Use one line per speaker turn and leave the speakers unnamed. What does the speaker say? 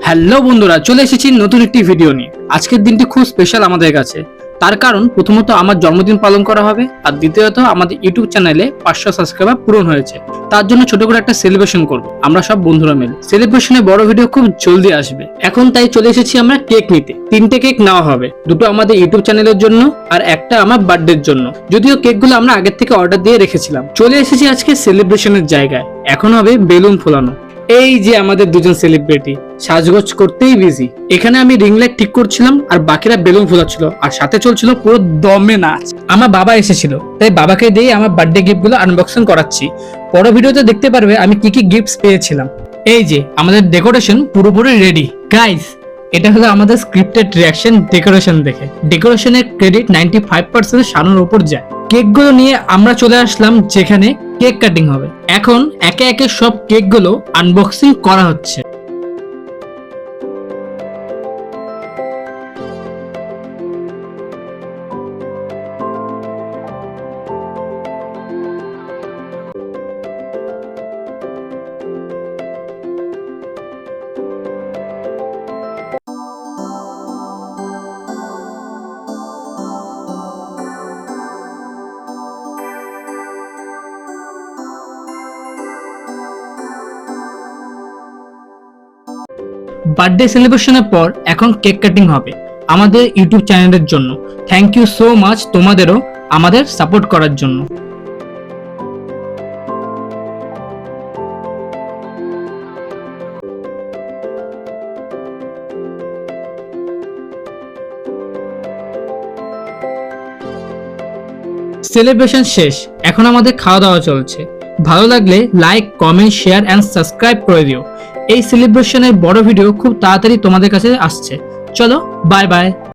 Hello বন্ধুরা, চলে এসেছি নতুন একটি ভিডিও নিয়ে। আজকের দিনটি খুব স্পেশাল আমাদের কাছে। তার কারণ প্রথমত আমার জন্মদিন পালন করা হবে, আর দ্বিতীয়ত আমাদের ইউটিউব চ্যানেলে 500 সাবস্ক্রাইবার পূরণ হয়েছে। তার জন্য ছোট করে একটা সেলিব্রেশন করব আমরা সব বন্ধুরা মিলে। সেলিব্রেশনে বড় ভিডিও খুব জলদি আসবে। এখন তাই চলে এসেছি আমরা কেক নিতে। 3টে কেক নেওয়া হবে, দুটো আমাদের ইউটিউব চ্যানেলের জন্য আর একটা আমার বার্থডের জন্য। যদিও কেকগুলো আমরা আগের থেকে অর্ডার দিয়ে রেখেছিলাম। চলে এসেছি আজকে সেলিব্রেশনের জায়গায়। এখন হবে বেলুন ফোলানো। এই যে আমাদের দুজন সেলিব্রিটি সাজগোজ করতেই বিজি। এখানে আমি রিং লাইট ঠিক করছিলাম আর বাকিরা বেলুন ফোলাচ্ছিল, আর সাথে চলছিল পুরো দমে নাচ। আমার বাবা এসেছিল, তাই বাবাকে দিয়ে আমার বার্থডে গিফট গুলো আনবক্সিং করাচ্ছি। পরের ভিডিওতে দেখতে পারবে আমি কি কি গিফটস পেয়েছিলাম। এই যে আমাদের ডেকোরেশন পুরোপুরি রেডি গাইস। এটা হলো আমাদের স্ক্রিপ্টেড রিঅ্যাকশন ডেকোরেশন দেখে। ডেকোরেশনের ক্রেডিট 95% শানুর উপর যায়। কেকগুলো নিয়ে আমরা চলে আসলাম যেখানে কেক কাটিং হবে। এখন একে একে সব কেকগুলো আনবক্সিং করা হচ্ছে। বার্থডে সেলিব্রেশনের পর এখন কেক কাটিং হবে আমাদের ইউটিউব চ্যানেলের জন্য। থ্যাংক ইউ সো মাচ তোমাদেরও আমাদের সাপোর্ট করার জন্য। সেলিব্রেশন শেষ, এখন আমাদের খাওয়া দাওয়া চলছে। ভালো লাগলে like, comment, share and subscribe করে দিও। এই সেলিব্রেশনের বড় ভিডিও খুব তাড়াতাড়ি তোমাদের কাছে আসছে। চলো, বাই বাই।